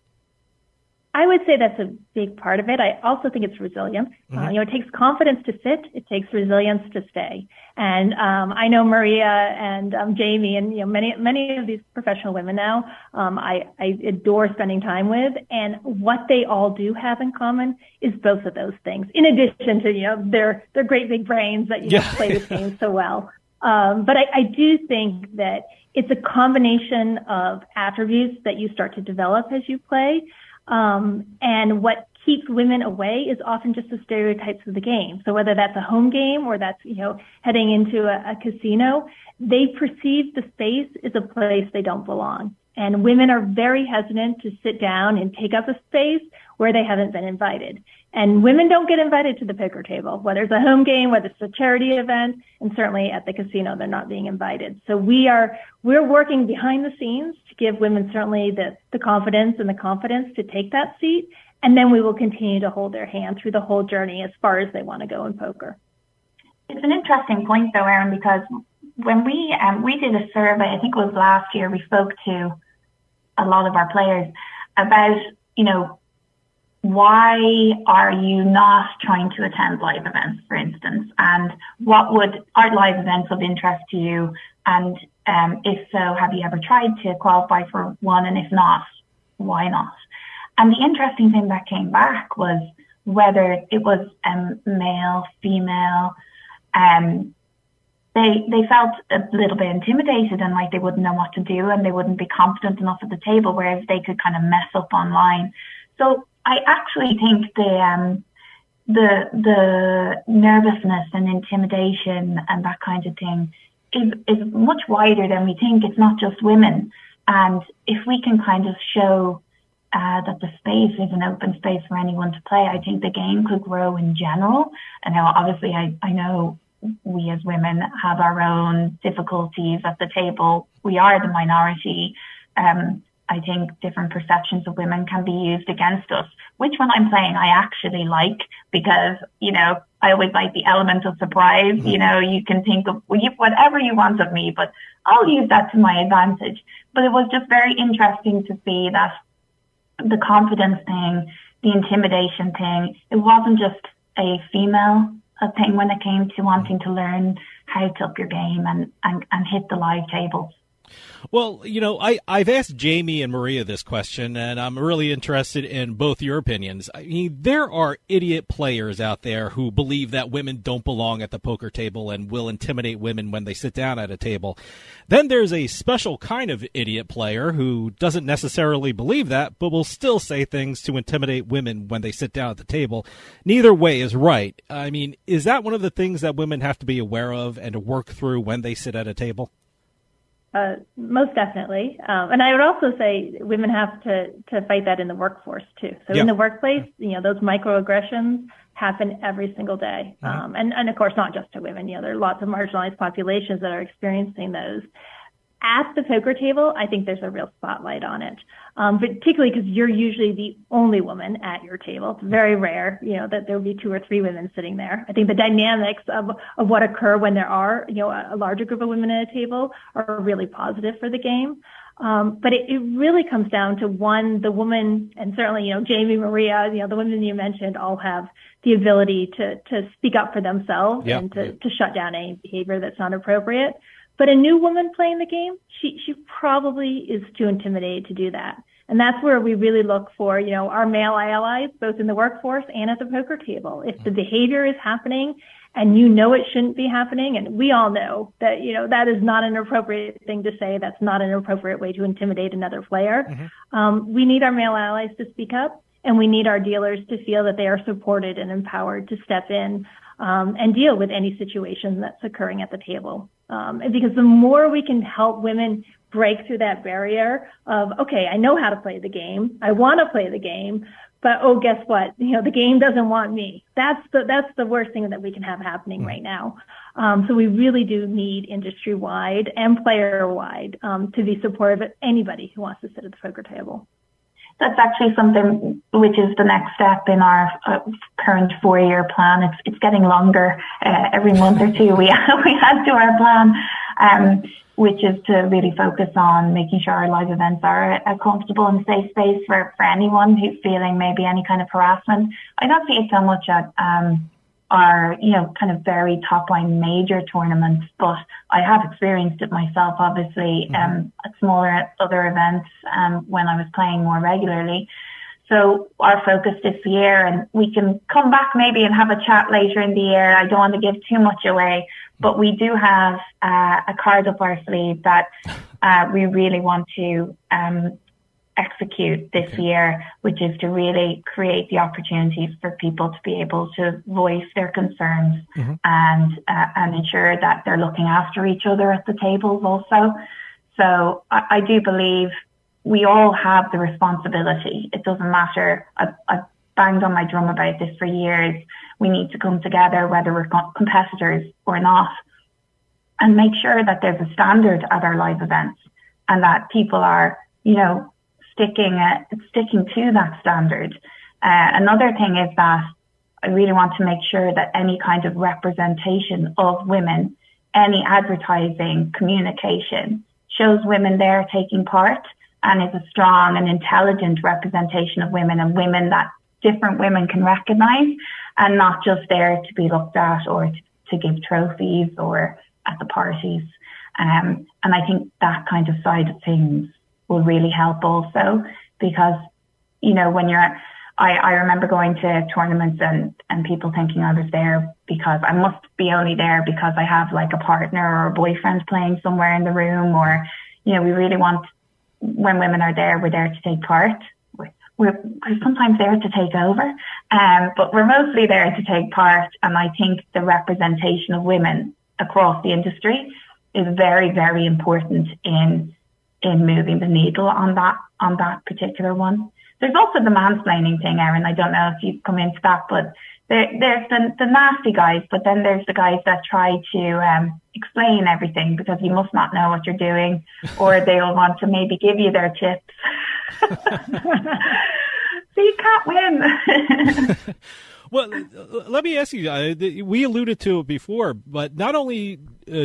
I would say that's a big part of it. I also think it's resilience. It takes confidence to sit. It takes resilience to stay. And I know Maria and Jamie and many of these professional women now. I adore spending time with, and what they all do have in common is both of those things. In addition to their great big brains that play this game so well. But I do think that it's a combination of attributes that you start to develop as you play. And what keeps women away is often just the stereotypes of the game. So whether that's a home game or that's, heading into a casino, they perceive the space as a place they don't belong. And women are very hesitant to sit down and take up a space where they haven't been invited. And women don't get invited to the poker table, whether it's a home game, whether it's a charity event, and certainly at the casino, they're not being invited. So we're working behind the scenes to give women certainly the confidence and the confidence to take that seat. And then we will continue to hold their hand through the whole journey as far as they want to go in poker. It's an interesting point though, Erin, because when we did a survey, I think it was last year, we spoke to a lot of our players about, why are you not trying to attend live events, for instance? And are live events of interest to you? And if so, have you ever tried to qualify for one? And if not, why not? And the interesting thing that came back was whether it was male, female, they felt a little bit intimidated and like they wouldn't know what to do and they wouldn't be confident enough at the table, whereas they could kind of mess up online. So I actually think the nervousness and intimidation and that kind of thing is much wider than we think. It's not just women. And if we can kind of show that the space is an open space for anyone to play, I think the game could grow in general. And now obviously I know we as women have our own difficulties at the table. We are the minority. I think different perceptions of women can be used against us, which when I'm playing, I actually like because, I always like the element of surprise. You can think of whatever you want of me, but I'll use that to my advantage. But it was just very interesting to see that the confidence thing, the intimidation thing, it wasn't just a female thing when it came to wanting to learn how to up your game and hit the live tables. Well, I've asked Jamie and Maria this question, and I'm really interested in both your opinions. I mean, there are idiot players out there who believe that women don't belong at the poker table and will intimidate women when they sit down at a table. Then there's a special kind of idiot player who doesn't necessarily believe that, but will still say things to intimidate women when they sit down at the table. Neither way is right. I mean, is that one of the things that women have to be aware of and to work through when they sit at a table? Most definitely. And I would also say women have to fight that in the workforce too. So in the workplace, those microaggressions happen every single day. And of course, not just to women, there are lots of marginalized populations that are experiencing those. At the poker table, I think there's a real spotlight on it, particularly because you're usually the only woman at your table. It's very rare, that there will be 2 or 3 women sitting there. I think the dynamics of what occur when there are, a larger group of women at a table are really positive for the game. But it really comes down to, one, the woman, and certainly, Jamie, Maria, the women you mentioned all have the ability to speak up for themselves and to shut down any behavior that's not appropriate. But a new woman playing the game, she probably is too intimidated to do that. And that's where we really look for, our male allies, both in the workforce and at the poker table. If the behavior is happening and it shouldn't be happening, and we all know that, that is not an appropriate thing to say, that's not an appropriate way to intimidate another player. We need our male allies to speak up, and we need our dealers to feel that they are supported and empowered to step in and deal with any situation that's occurring at the table. Because the more we can help women break through that barrier of, okay, I know how to play the game, I want to play the game, but guess what? The game doesn't want me. That's the worst thing that we can have happening right now. So we really do need industry-wide and player-wide to be supportive of anybody who wants to sit at the poker table. That's actually something which is the next step in our current 4-year plan. It's getting longer every month or two. We add to our plan, which is to really focus on making sure our live events are a comfortable and safe space for anyone who's feeling maybe any kind of harassment. I don't see it so much at our, kind of very top line major tournaments, but I have experienced it myself, obviously, at smaller other events, when I was playing more regularly. So our focus this year, and we can come back maybe and have a chat later in the year. I don't want to give too much away, but we do have a card up our sleeve that we really want to execute this year, which is to really create the opportunities for people to be able to voice their concerns and ensure that they're looking after each other at the tables also. So I do believe we all have the responsibility. It doesn't matter. I've banged on my drum about this for years. We need to come together, whether we're competitors or not, and make sure that there's a standard at our live events and that people are, sticking to that standard. Another thing is that I really want to make sure that any kind of representation of women, any advertising, communication, shows women there taking part and is a strong and intelligent representation of women, and women that different women can recognize, and not just there to be looked at or to give trophies or at the parties. And I think that kind of side of things will really help also, because, when I remember going to tournaments and people thinking I was there because I must be only there because I have like a partner or a boyfriend playing somewhere in the room, or, we really want, when women are there, we're there to take part. We're sometimes there to take over, but we're mostly there to take part. And I think the representation of women across the industry is very, very important in moving the needle on that particular one. There's also the mansplaining thing, Erin. I don't know if you've come into that, but there's the nasty guys, but then there's the guys that try to explain everything because you must not know what you're doing, or they'll want to maybe give you their tips. So you can't win. Well, let me ask you, we alluded to it before, but not only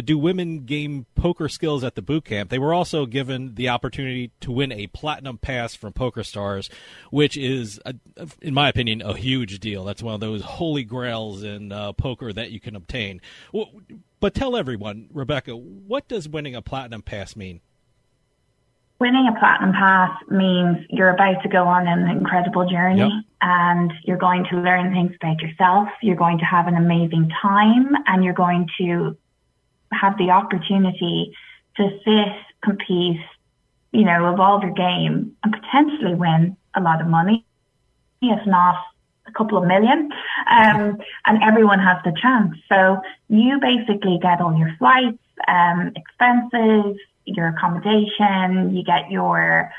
do women gain poker skills at the boot camp, they were also given the opportunity to win a platinum pass from PokerStars, which is, in my opinion, a huge deal. That's one of those holy grails in poker that you can obtain. But tell everyone, Rebecca, what does winning a platinum pass mean? winning a platinum pass means you're about to go on an incredible journey, and you're going to learn things about yourself. You're going to have an amazing time, and you're going to have the opportunity to sit, compete, evolve your game and potentially win a lot of money, if not a couple of million. And everyone has the chance. So you basically get all your flights, expenses, your accommodation, you get your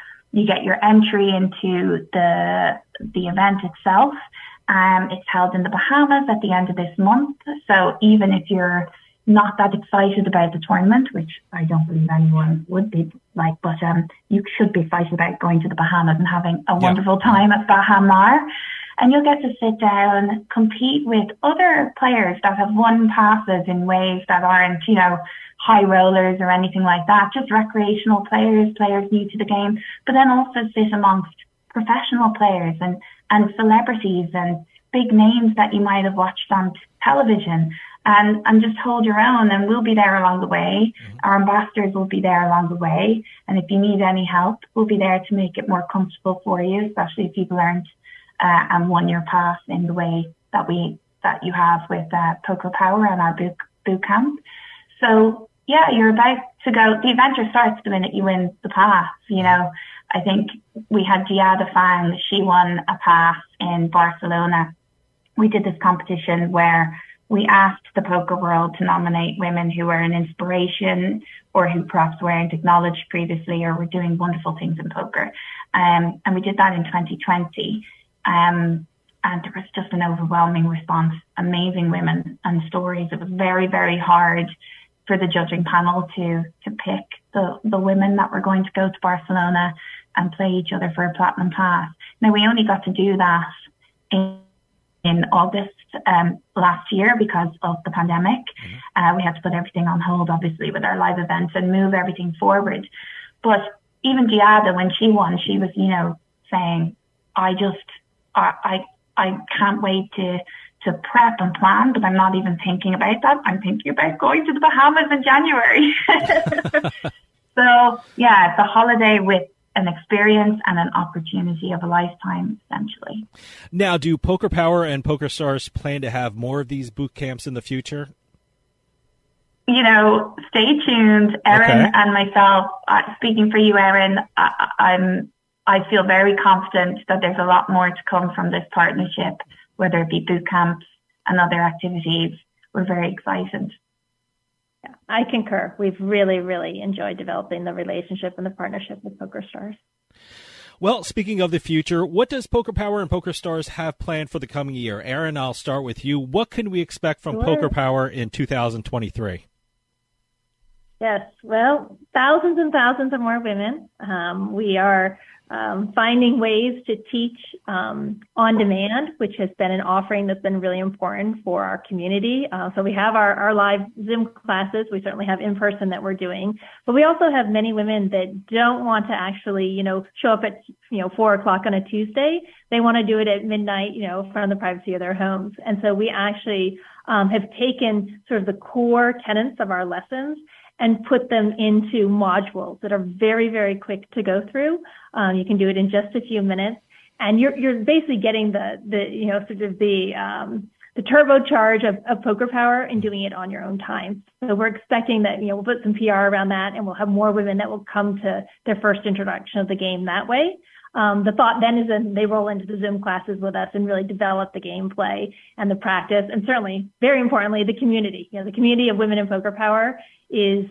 entry into the event itself. It's held in the Bahamas at the end of this month. So even if you're not that excited about the tournament, which I don't believe anyone would be like, but you should be excited about going to the Bahamas and having a wonderful time at Bahamar. And you'll get to sit down, compete with other players that have won passes in ways that aren't, high rollers or anything like that, just recreational players new to the game, but then also sit amongst professional players and celebrities and big names that you might have watched on television. And just hold your own, and we'll be there along the way. Our ambassadors will be there along the way. And if you need any help, we'll be there to make it more comfortable for you, especially if you've learned and won your pass in the way that you have with Poker Power and our boot camp. So yeah, you're about to go. The adventure starts the minute you win the pass. I think we had Giada Fang. She won a pass in Barcelona. We did this competition where we asked the poker world to nominate women who were an inspiration or who perhaps weren't acknowledged previously or were doing wonderful things in poker. And we did that in 2020. And there was just an overwhelming response, amazing women and stories. It was very, very hard for the judging panel to pick the women that were going to go to Barcelona and play each other for a platinum pass. Now, we only got to do that in August last year because of the pandemic. We had to put everything on hold, obviously, with our live events and move everything forward. But even Giada, when she won, she was, saying, I can't wait to prep and plan, but I'm not even thinking about that. I'm thinking about going to the Bahamas in January. So yeah, it's a holiday with an experience and an opportunity of a lifetime, essentially. Now, do Poker Power and PokerStars plan to have more of these boot camps in the future? Stay tuned. Erin and myself, speaking for you, Erin, I feel very confident that there's a lot more to come from this partnership, whether it be boot camps and other activities. We're very excited. Yeah, I concur. We've really, really enjoyed developing the relationship and the partnership with PokerStars. Well, speaking of the future, what does Poker Power and PokerStars have planned for the coming year? Erin, I'll start with you. What can we expect from Poker Power in 2023? Yes, well, thousands and thousands of more women. We are finding ways to teach on demand, which has been an offering that's been really important for our community. So we have our live Zoom classes. We certainly have in person that we're doing, but we also have many women that don't want to actually, show up at, 4:00 on a Tuesday. They want to do it at midnight, from the privacy of their homes. And so we actually have taken sort of the core tenets of our lessons and put them into modules that are very, very quick to go through. You can do it in just a few minutes, and you're basically getting the turbocharge of Poker Power and doing it on your own time. So we're expecting that, we'll put some PR around that, and we'll have more women that will come to their first introduction of the game that way. The thought then is that they roll into the Zoom classes with us and really develop the gameplay and the practice, and certainly, very importantly, the community. The community of women in Poker Power is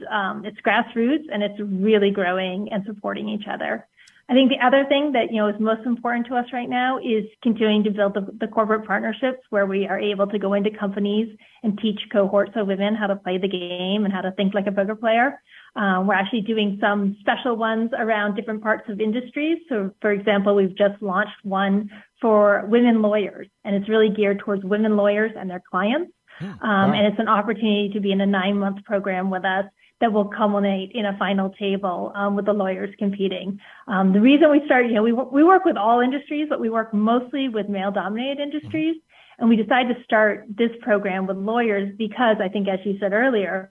it's grassroots, and it's really growing and supporting each other. I think the other thing that is most important to us right now is continuing to build the corporate partnerships where we are able to go into companies and teach cohorts of women how to play the game and how to think like a poker player. We're actually doing some special ones around different parts of industries. So, for example, we've just launched one for women lawyers, and it's really geared towards women lawyers and their clients. And it's an opportunity to be in a 9-month program with us that will culminate in a final table with the lawyers competing. The reason we started, we work with all industries, but we work mostly with male-dominated industries. And we decided to start this program with lawyers because I think, as you said earlier,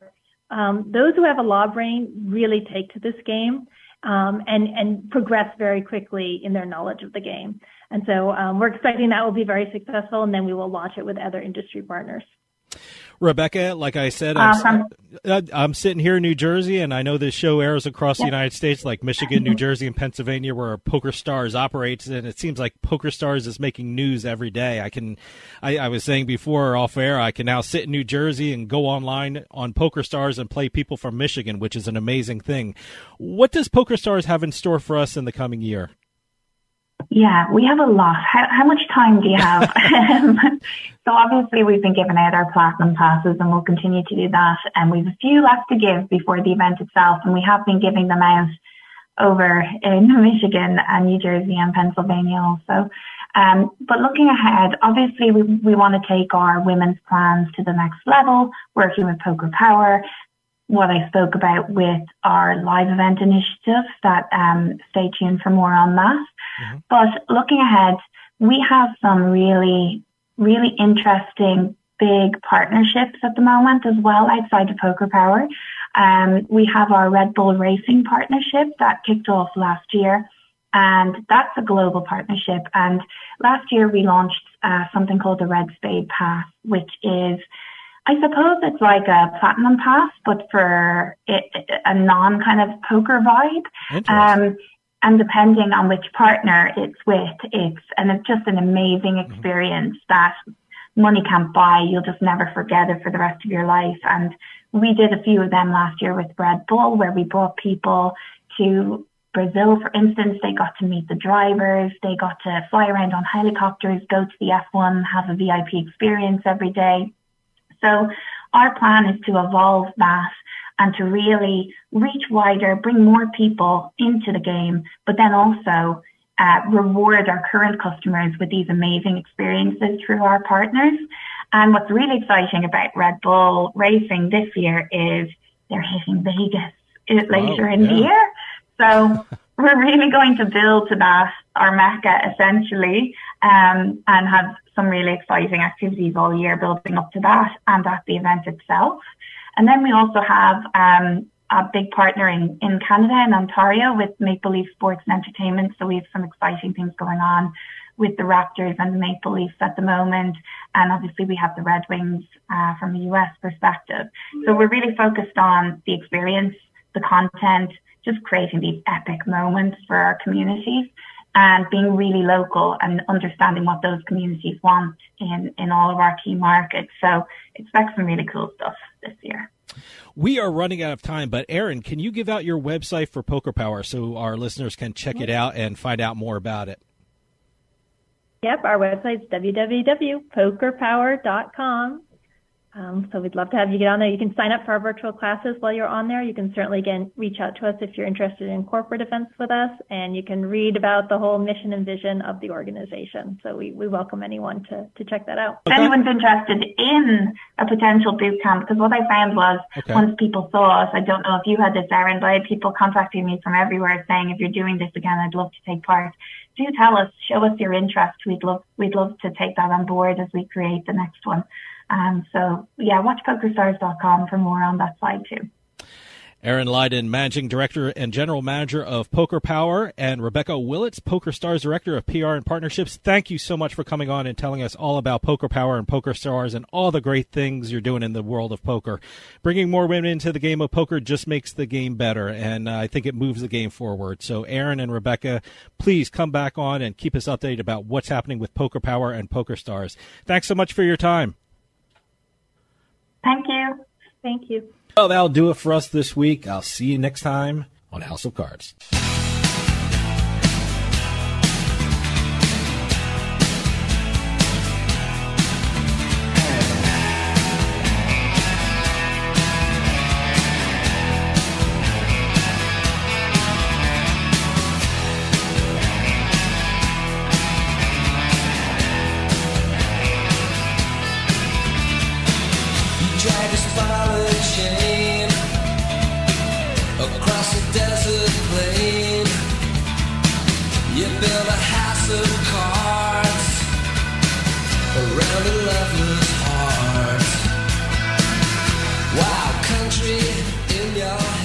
those who have a law brain really take to this game. and progress very quickly in their knowledge of the game. And so we're expecting that will be very successful, and then we will launch it with other industry partners. Rebecca, like I said, I'm sitting here in New Jersey, and I know this show airs across the United States, like Michigan, New Jersey, and Pennsylvania, where PokerStars operates, and it seems like PokerStars is making news every day. I was saying before off air, I can now sit in New Jersey and go online on PokerStars and play people from Michigan, which is an amazing thing. What does PokerStars have in store for us in the coming year? Yeah, we have a lot. How much time do you have? So obviously we've been giving out our platinum passes, and we'll continue to do that. And we've a few left to give before the event itself, and we have been giving them out over in Michigan and New Jersey and Pennsylvania also. But looking ahead, obviously we want to take our women's plans to the next level, working with Poker Power, what I spoke about with our live event initiative, that stay tuned for more on that. Mm-hmm. But looking ahead, we have some really, really interesting big partnerships at the moment as well outside of Poker Power. We have our Red Bull Racing partnership that kicked off last year, and that's a global partnership. And last year we launched something called the Red Spade Pass, which is, I suppose it's like a platinum pass, but for a non kind of poker vibe. And depending on which partner it's with, it's just an amazing experience that money can't buy. You'll just never forget it for the rest of your life. And we did a few of them last year with Red Bull, where we brought people to Brazil, for instance. They got to meet the drivers. They got to fly around on helicopters, go to the F1, have a VIP experience every day. So our plan is to evolve that and to really reach wider, bring more people into the game, but then also reward our current customers with these amazing experiences through our partners. And what's really exciting about Red Bull Racing this year is they're hitting Vegas later in the year. So we're really going to build to that, our Mecca essentially, and have some really exciting activities all year building up to that and at the event itself. And then we also have a big partner in Canada, in Ontario, with Maple Leaf Sports and Entertainment. So we have some exciting things going on with the Raptors and the Maple Leafs at the moment. And obviously we have the Red Wings from the US perspective. So we're really focused on the experience, the content, just creating these epic moments for our communities and being really local and understanding what those communities want in all of our key markets. So expect some really cool stuff this year. We are running out of time, but Erin, can you give out your website for Poker Power so our listeners can check it out and find out more about it? Yep, our website's www.pokerpower.com. So we'd love to have you get on there. You can sign up for our virtual classes while you're on there. You can certainly, again, reach out to us if you're interested in corporate events with us, and you can read about the whole mission and vision of the organization. So we welcome anyone to check that out. If anyone's interested in a potential boot camp, because what I found was once people saw us, I don't know if you had this, Erin, but I had people contacting me from everywhere saying, if you're doing this again, I'd love to take part. Do tell us, show us your interest. We'd love to take that on board as we create the next one. So, yeah, watch PokerStars.com for more on that side, too. Erin Lydon, Managing Director and General Manager of Poker Power, and Rebecca Willetts, PokerStars Director of PR and Partnerships. Thank you so much for coming on and telling us all about Poker Power and PokerStars and all the great things you're doing in the world of poker. Bringing more women into the game of poker just makes the game better, and I think it moves the game forward. So, Erin and Rebecca, please come back on and keep us updated about what's happening with Poker Power and PokerStars. Thanks so much for your time. Thank you. Thank you. Well, that'll do it for us this week. I'll see you next time on House of Cards. Around a lover's heart. Wild country in your